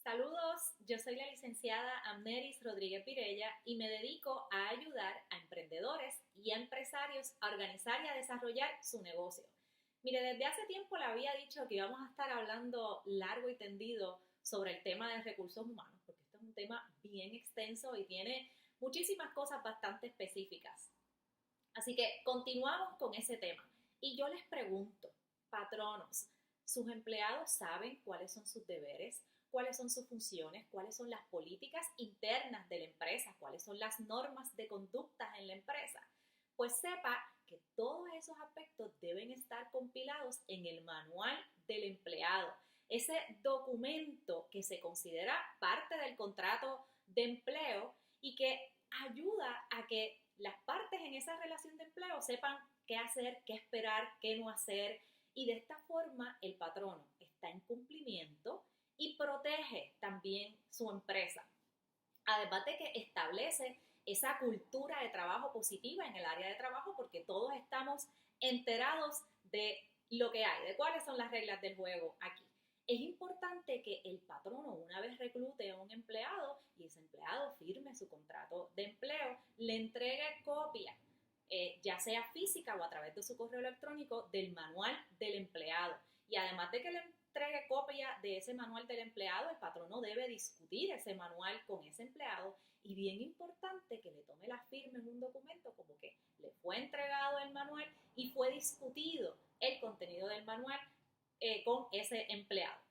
Saludos, yo soy la licenciada Amneris Rodríguez Pirella y me dedico a ayudar a emprendedores y a empresarios a organizar y a desarrollar su negocio. Mire, desde hace tiempo le había dicho que íbamos a estar hablando largo y tendido sobre el tema de recursos humanos, porque esto es un tema bien extenso y tiene muchísimas cosas bastante específicas. Así que continuamos con ese tema. Y yo les pregunto, patronos, ¿sus empleados saben cuáles son sus deberes? ¿Cuáles son sus funciones? ¿Cuáles son las políticas internas de la empresa? ¿Cuáles son las normas de conducta en la empresa? Pues sepa que todos esos aspectos deben estar compilados en el manual del empleado. Ese documento que se considera parte del contrato de empleo y que ayuda a que las partes en esa relación de empleo sepan qué hacer, qué esperar, qué no hacer, y de esta forma el patrono está en cumplimiento y protege también su empresa. Además de que establece esa cultura de trabajo positiva en el área de trabajo porque todos estamos enterados de lo que hay, de cuáles son las reglas del juego aquí. Es importante que el patrono, una vez reclute a un empleado y ese empleado firme su contrato de empleo, le entregue copia, ya sea física o a través de su correo electrónico, del manual del empleado. Y además de que le entregue copia de ese manual del empleado, el patrono debe discutir ese manual con ese empleado y bien importante que le tome la firma en un documento como que le fue entregado el manual y fue discutido el contenido del manual con ese empleado.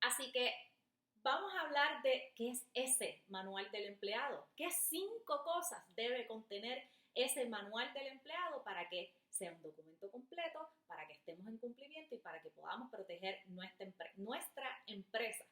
Así que vamos a hablar de qué es ese manual del empleado, qué 5 cosas debe contener ese manual del empleado para que sea un documento completo, para que estemos en cumplimiento y para que podamos proteger nuestra empresa.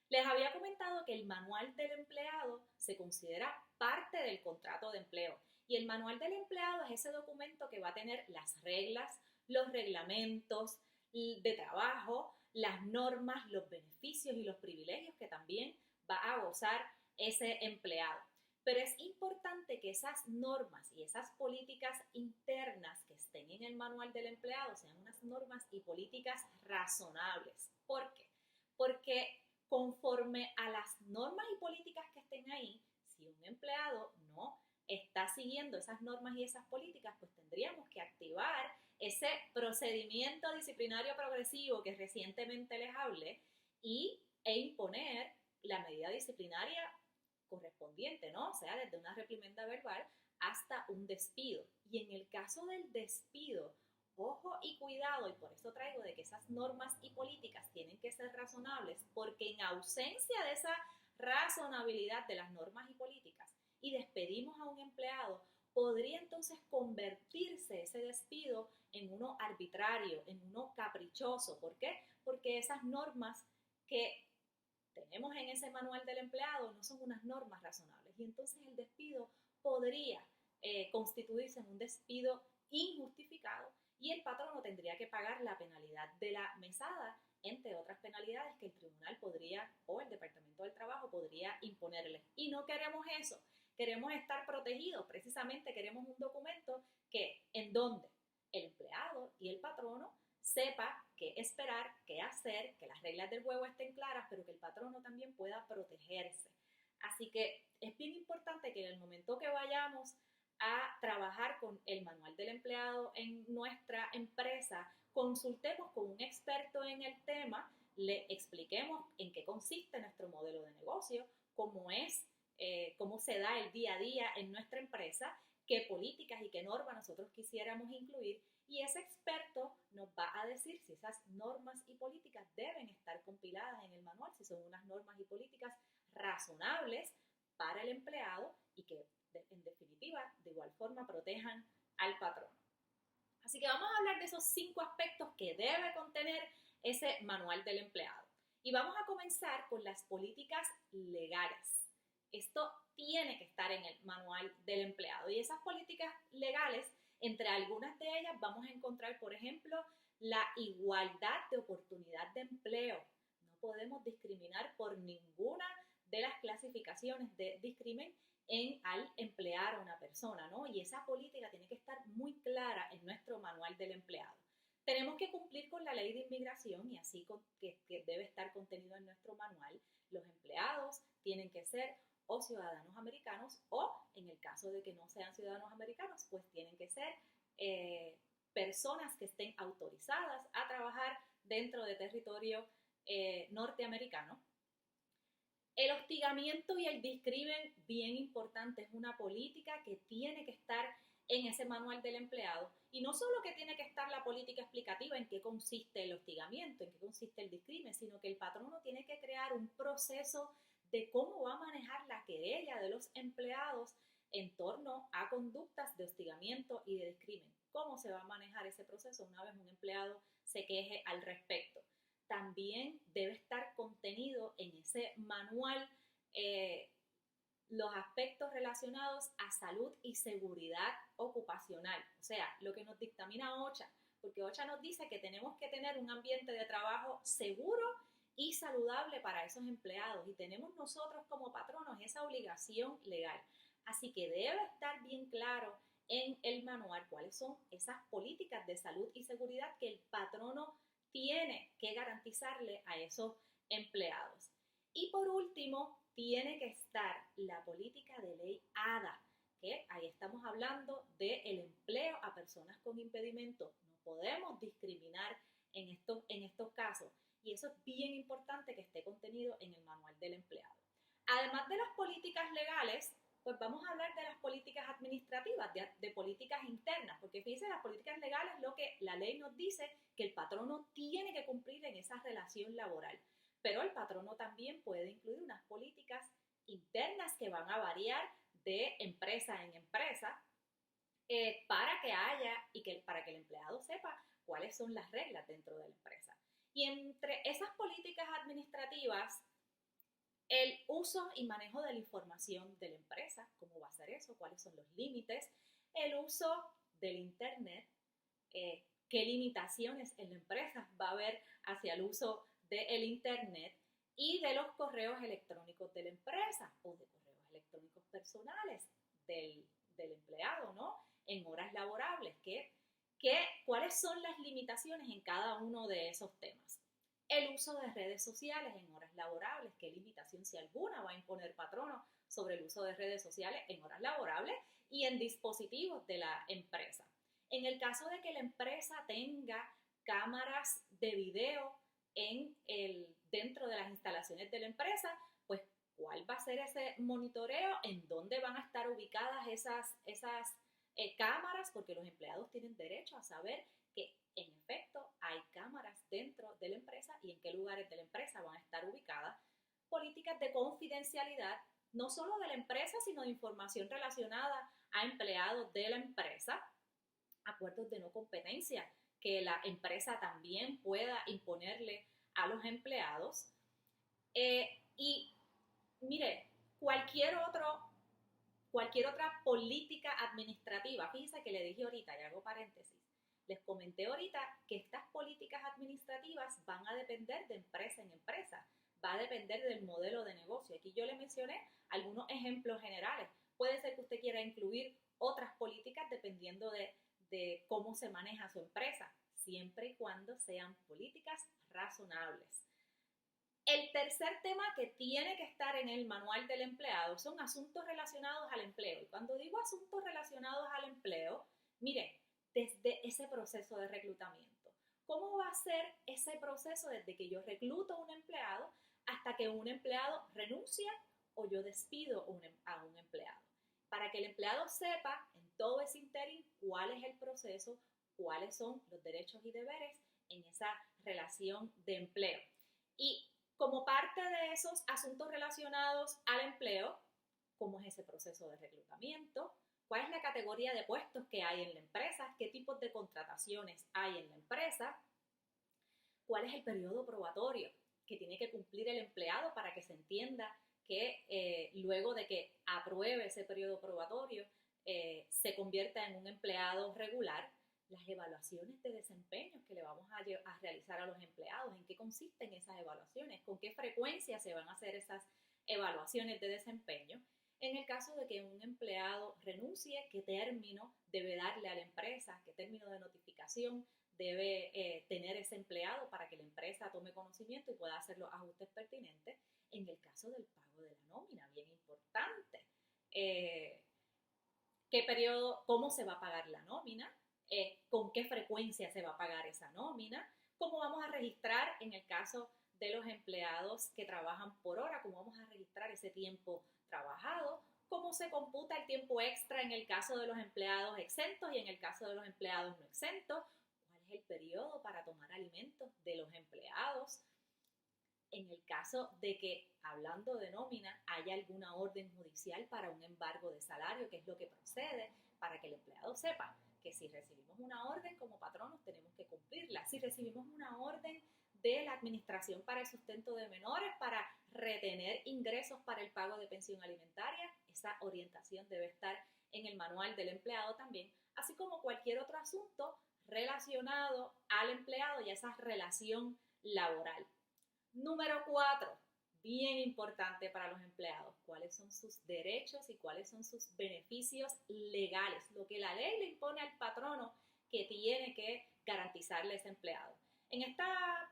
Les había comentado que el manual del empleado se considera parte del contrato de empleo y el manual del empleado es ese documento que va a tener las reglas, los reglamentos de trabajo, las normas, los beneficios y los privilegios que también va a gozar ese empleado. Pero es importante que esas normas y esas políticas internas que estén en el manual del empleado sean unas normas y políticas razonables. ¿Por qué? Porque conforme a las normas y políticas que estén ahí, si un empleado no está siguiendo esas normas y esas políticas, pues tendríamos que activar ese procedimiento disciplinario progresivo que recientemente les hablé e imponer la medida disciplinaria correspondiente, ¿no? O sea, desde una reprimenda verbal hasta un despido. Y en el caso del despido, ojo y cuidado, y por eso traigo de que esas normas y políticas tienen que ser razonables, porque en ausencia de esa razonabilidad de las normas y políticas y despedimos a un empleado, podría entonces convertirse ese despido en uno arbitrario, en uno caprichoso. ¿Por qué? Porque esas normas que tenemos en ese manual del empleado no son unas normas razonables y entonces el despido podría constituirse en un despido injustificado y el patrono tendría que pagar la penalidad de la mesada, entre otras penalidades que el tribunal podría o el Departamento del Trabajo podría imponerle. Y no queremos eso, queremos estar protegidos, precisamente queremos un documento que en donde el empleado y el patrono sepa qué esperar, qué hacer, que las reglas del juego estén claras, pero que el patrono también pueda protegerse. Así que es bien importante que en el momento que vayamos a trabajar con el manual del empleado en nuestra empresa, consultemos con un experto en el tema, le expliquemos en qué consiste nuestro modelo de negocio, cómo se da el día a día en nuestra empresa, qué políticas y qué normas nosotros quisiéramos incluir y ese experto nos va a decir si esas normas y políticas deben estar compiladas en el manual, si son unas normas y políticas razonables para el empleado y que en definitiva de igual forma protejan al patrón. Así que vamos a hablar de esos 5 aspectos que debe contener ese manual del empleado. Y vamos a comenzar con las políticas legales. Esto tiene que estar en el manual del empleado. Y esas políticas legales, entre algunas de ellas, vamos a encontrar, por ejemplo, la igualdad de oportunidad de empleo. No podemos discriminar por ninguna de las clasificaciones de discrimen al emplear a una persona, ¿no? Y esa política tiene que estar muy clara en nuestro manual del empleado. Tenemos que cumplir con la ley de inmigración y así que debe estar contenido en nuestro manual. Los empleados tienen que ser o ciudadanos americanos o, en el caso de que no sean ciudadanos americanos, pues tienen que ser personas que estén autorizadas a trabajar dentro de territorio norteamericano. El hostigamiento y el discrimen, bien importante, es una política que tiene que estar en ese manual del empleado. Y no solo que tiene que estar la política explicativa en qué consiste el hostigamiento, en qué consiste el discrimen, sino que el patrono tiene que crear un proceso de cómo va a manejar la querella de los empleados en torno a conductas de hostigamiento y de discrimen. ¿Cómo se va a manejar ese proceso una vez un empleado se queje al respecto? También debe estar contenido en ese manual los aspectos relacionados a salud y seguridad ocupacional, o sea, lo que nos dictamina OCHA, porque OCHA nos dice que tenemos que tener un ambiente de trabajo seguro y saludable para esos empleados y tenemos nosotros como patronos esa obligación legal. Así que debe estar bien claro en el manual cuáles son esas políticas de salud y seguridad que el patrono tiene que garantizarle a esos empleados. Y por último, tiene que estar la política de ley ADA, que ahí estamos hablando del empleo a personas con impedimento. No podemos discriminar en estos casos y eso es bien importante que esté contenido en el manual del empleado. Además de las políticas legales, pues vamos a hablar de las políticas administrativas, de políticas internas, porque fíjense, las políticas legales lo que la ley nos dice que el patrono tiene que cumplir en esa relación laboral, pero el patrono también puede incluir unas políticas internas que van a variar de empresa en empresa para que haya para que el empleado sepa cuáles son las reglas dentro de la empresa. Y entre esas políticas administrativas, el uso y manejo de la información de la empresa, cómo va a ser eso, cuáles son los límites, el uso del Internet, qué limitaciones en la empresa va a haber hacia el uso del Internet y de los correos electrónicos de la empresa o de correos electrónicos personales del empleado, ¿no? En horas laborables, ¿cuáles son las limitaciones en cada uno de esos temas? El uso de redes sociales en horas laborables, qué limitación, si alguna, va a imponer patrono sobre el uso de redes sociales en horas laborables y en dispositivos de la empresa. En el caso de que la empresa tenga cámaras de video dentro de las instalaciones de la empresa, pues ¿cuál va a ser ese monitoreo? ¿En dónde van a estar ubicadas esas cámaras? Porque los empleados tienen derecho a saber que en efecto hay cámaras dentro de la empresa y en qué lugares de la empresa van a estar ubicadas. Políticas de confidencialidad, no solo de la empresa, sino de información relacionada a empleados de la empresa. Acuerdos de no competencia que la empresa también pueda imponerle a los empleados. Y mire, cualquier otra política administrativa, fíjense que le dije ahorita, y hago paréntesis, les comenté ahorita que estas políticas administrativas van a depender de empresa en empresa, va a depender del modelo de negocio. Aquí yo le mencioné algunos ejemplos generales. Puede ser que usted quiera incluir otras políticas dependiendo de cómo se maneja su empresa, siempre y cuando sean políticas razonables. El tercer tema que tiene que estar en el manual del empleado son asuntos relacionados al empleo. Y cuando digo asuntos relacionados al empleo, mire, desde ese proceso de reclutamiento. ¿Cómo va a ser ese proceso desde que yo recluto a un empleado hasta que un empleado renuncia o yo despido a un empleado? Para que el empleado sepa en todo ese interín cuál es el proceso, cuáles son los derechos y deberes en esa relación de empleo. Y como parte de esos asuntos relacionados al empleo, ¿cómo es ese proceso de reclutamiento? ¿Cuál es la categoría de puestos que hay en la empresa? ¿Qué tipos de contrataciones hay en la empresa? ¿Cuál es el periodo probatorio que tiene que cumplir el empleado para que se entienda que luego de que apruebe ese periodo probatorio se convierta en un empleado regular? Las evaluaciones de desempeño que le vamos a realizar a los empleados, ¿en qué consisten esas evaluaciones? ¿Con qué frecuencia se van a hacer esas evaluaciones de desempeño? En el caso de que un empleado renuncie, ¿qué término debe darle a la empresa? ¿Qué término de notificación debe tener ese empleado para que la empresa tome conocimiento y pueda hacer los ajustes pertinentes. En el caso del pago de la nómina, bien importante. ¿Qué periodo, cómo se va a pagar la nómina? ¿Con qué frecuencia se va a pagar esa nómina? ¿Cómo vamos a registrar en el caso de los empleados que trabajan por hora? ¿Cómo vamos a registrar ese tiempo trabajado? ¿Cómo se computa el tiempo extra en el caso de los empleados exentos y en el caso de los empleados no exentos? ¿Cuál es el periodo para tomar alimentos de los empleados? En el caso de que, hablando de nómina, haya alguna orden judicial para un embargo de salario, que es lo que procede, para que el empleado sepa que si recibimos una orden como patronos tenemos que cumplirla. Si recibimos una orden de la Administración para el Sustento de Menores para retener ingresos para el pago de pensión alimentaria, esa orientación debe estar en el manual del empleado también, así como cualquier otro asunto relacionado al empleado y a esa relación laboral. Número 4, bien importante para los empleados, cuáles son sus derechos y cuáles son sus beneficios legales, lo que la ley le impone al patrono que tiene que garantizarle a ese empleado. En esta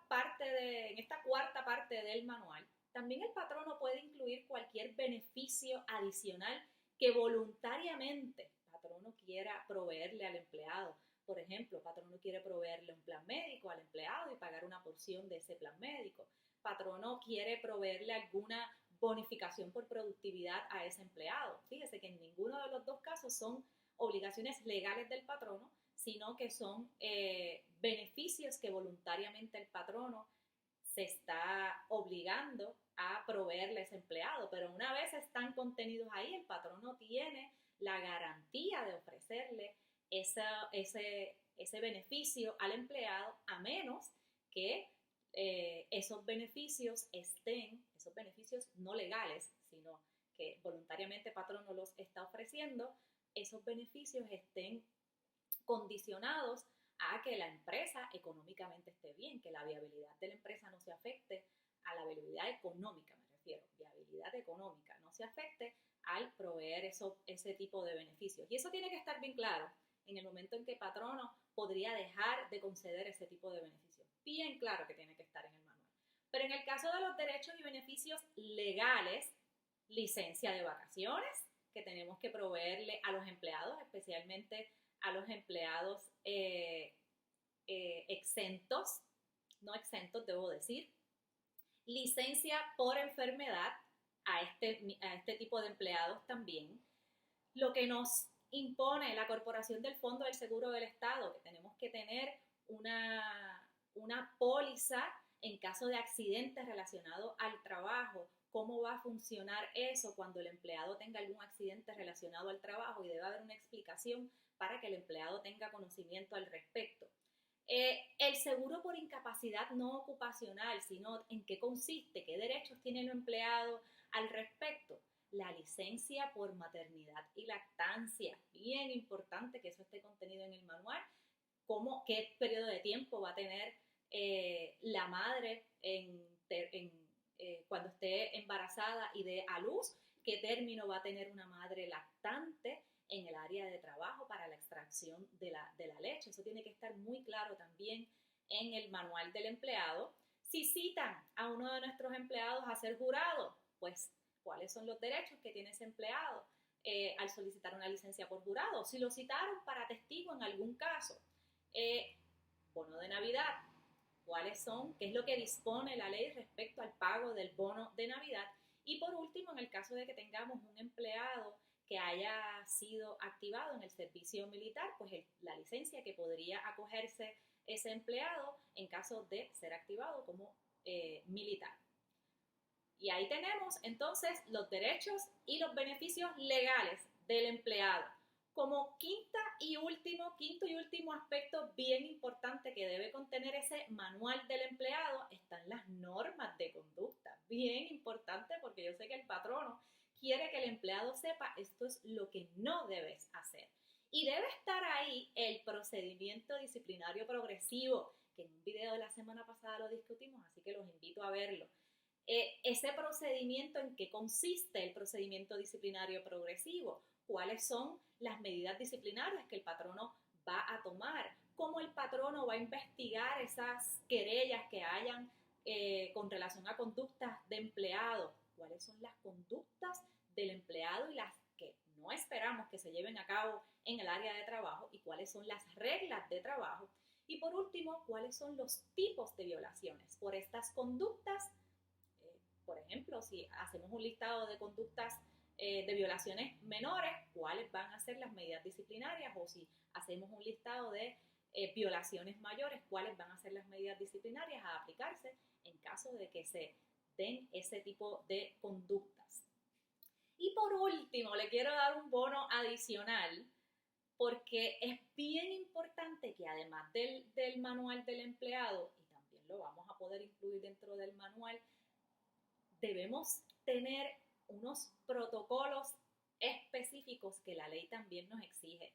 cuarta parte del manual, también el patrono puede incluir cualquier beneficio adicional que voluntariamente el patrono quiera proveerle al empleado. Por ejemplo, el patrono quiere proveerle un plan médico al empleado y pagar una porción de ese plan médico. Patrono quiere proveerle alguna bonificación por productividad a ese empleado. Fíjese que en ninguno de los dos casos son obligaciones legales del patrono, sino que son beneficios que voluntariamente el patrono se está obligando a proveerle a ese empleado. Pero una vez están contenidos ahí, el patrono tiene la garantía de ofrecerle ese beneficio al empleado, a menos que esos beneficios no legales, sino que voluntariamente el patrono los está ofreciendo, esos beneficios estén condicionados a que la empresa económicamente esté bien, que la viabilidad de la empresa no se afecte, a la viabilidad económica me refiero, viabilidad económica, no se afecte al proveer ese tipo de beneficios. Y eso tiene que estar bien claro en el momento en que el patrono podría dejar de conceder ese tipo de beneficios. Bien claro que tiene que estar en el manual. Pero en el caso de los derechos y beneficios legales, licencia de vacaciones, que tenemos que proveerle a los empleados, especialmente a los empleados exentos, no exentos debo decir, licencia por enfermedad a este tipo de empleados también, lo que nos impone la Corporación del Fondo del Seguro del Estado, que tenemos que tener una póliza en caso de accidentes relacionados al trabajo. ¿Cómo va a funcionar eso cuando el empleado tenga algún accidente relacionado al trabajo? Y debe haber una explicación para que el empleado tenga conocimiento al respecto. El seguro por incapacidad no ocupacional, sino en qué consiste, qué derechos tiene el empleado al respecto. La licencia por maternidad y lactancia, bien importante que eso esté contenido en el manual, qué periodo de tiempo va a tener la madre cuando esté embarazada y dé a luz, qué término va a tener una madre lactante en el área de trabajo para la extracción de la leche. Eso tiene que estar muy claro también en el manual del empleado. Si citan a uno de nuestros empleados a ser jurado, pues cuáles son los derechos que tiene ese empleado al solicitar una licencia por jurado. Si lo citaron para testigo en algún caso, bono de Navidad, cuáles son, qué es lo que dispone la ley respecto al pago del bono de Navidad. Y por último, en el caso de que tengamos un empleado que haya sido activado en el servicio militar, pues la licencia que podría acogerse ese empleado en caso de ser activado como militar. Y ahí tenemos entonces los derechos y los beneficios legales del empleado. Como quinto y último aspecto bien importante que debe contener ese manual del empleado están las normas de conducta. Bien importante porque yo sé que el patrono quiere que el empleado sepa esto es lo que no debes hacer. Y debe estar ahí el procedimiento disciplinario progresivo, que en un video de la semana pasada lo discutimos, así que los invito a verlo. Ese procedimiento, ¿en qué consiste el procedimiento disciplinario progresivo? ¿Cuáles son las medidas disciplinarias que el patrono va a tomar cómo el patrono va a investigar esas querellas que hayan con relación a conductas de empleado, cuáles son las conductas del empleado y las que no esperamos que se lleven a cabo en el área de trabajo y cuáles son las reglas de trabajo. Y por último, cuáles son los tipos de violaciones por estas conductas. Por ejemplo, si hacemos un listado de conductas de violaciones menores, cuáles van a ser las medidas disciplinarias, o si hacemos un listado de violaciones mayores, cuáles van a ser las medidas disciplinarias a aplicarse en caso de que se den ese tipo de conductas. Y por último, le quiero dar un bono adicional porque es bien importante que además del manual del empleado, y también lo vamos a poder incluir dentro del manual, debemos tener unos protocolos específicos que la ley también nos exige.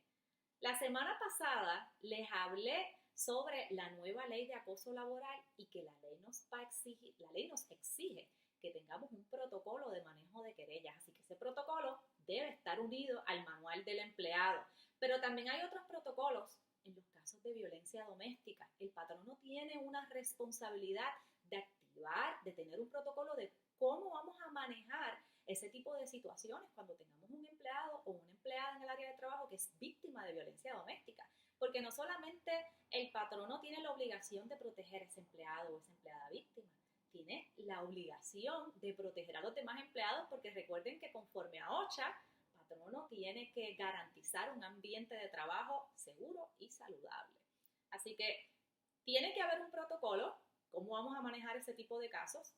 La semana pasada les hablé sobre la nueva ley de acoso laboral y que la ley nos exige que tengamos un protocolo de manejo de querellas, así que ese protocolo debe estar unido al manual del empleado. Pero también hay otros protocolos en los casos de violencia doméstica. El patrono tiene una responsabilidad de activar, de tener un protocolo de cómo vamos a manejar ese tipo de situaciones cuando tengamos un empleado o una empleada en el área de trabajo que es víctima de violencia doméstica. Porque no solamente el patrono tiene la obligación de proteger a ese empleado o esa empleada víctima, tiene la obligación de proteger a los demás empleados, porque recuerden que conforme a OCHA, el patrono tiene que garantizar un ambiente de trabajo seguro y saludable. Así que tiene que haber un protocolo, cómo vamos a manejar ese tipo de casos.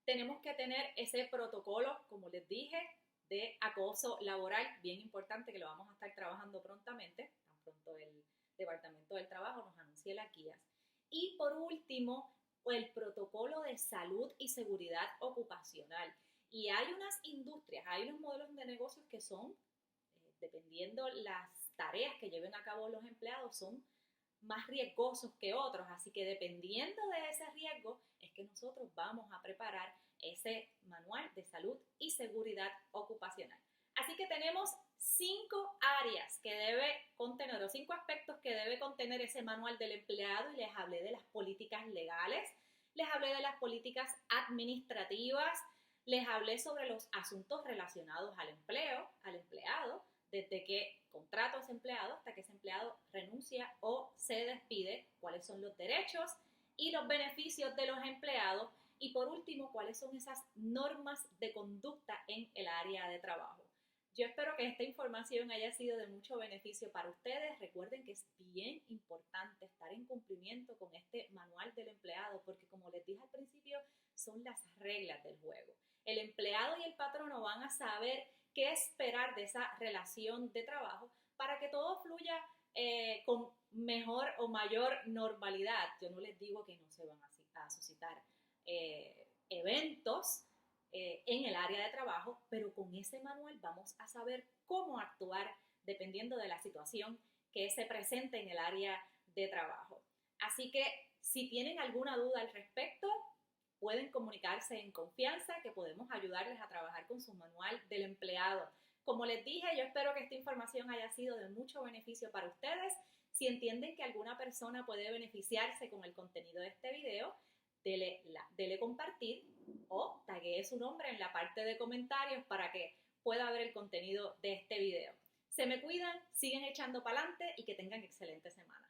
Tenemos que tener ese protocolo, como les dije, de acoso laboral, bien importante, que lo vamos a estar trabajando prontamente, tan pronto el Departamento del Trabajo nos anuncie las guías. Y por último, el protocolo de salud y seguridad ocupacional. Y hay unas industrias, hay unos modelos de negocios que son, dependiendo las tareas que lleven a cabo los empleados, son más riesgosos que otros, así que dependiendo de ese riesgo es que nosotros vamos a preparar ese manual de salud y seguridad ocupacional. Así que tenemos 5 áreas que debe contener, o 5 aspectos que debe contener ese manual del empleado, y les hablé de las políticas legales, les hablé de las políticas administrativas, les hablé sobre los asuntos relacionados al empleo, al empleado, desde que contrato a ese empleado hasta que ese empleado renuncia o se despide, cuáles son los derechos y los beneficios de los empleados, y por último, cuáles son esas normas de conducta en el área de trabajo. Yo espero que esta información haya sido de mucho beneficio para ustedes. Recuerden que es bien importante estar en cumplimiento con este manual del empleado, porque como les dije al principio, son las reglas del juego. El empleado y el patrono van a saber qué esperar de esa relación de trabajo para que todo fluya con mejor o mayor normalidad. Yo no les digo que no se van a suscitar eventos en el área de trabajo, pero con ese manual vamos a saber cómo actuar dependiendo de la situación que se presente en el área de trabajo. Así que si tienen alguna duda al respecto, pueden comunicarse en confianza, que podemos ayudarles a trabajar con su manual del empleado. Como les dije, yo espero que esta información haya sido de mucho beneficio para ustedes. Si entienden que alguna persona puede beneficiarse con el contenido de este video, dele compartir o taguee su nombre en la parte de comentarios para que pueda ver el contenido de este video. Se me cuidan, siguen echando para adelante y que tengan excelente semana.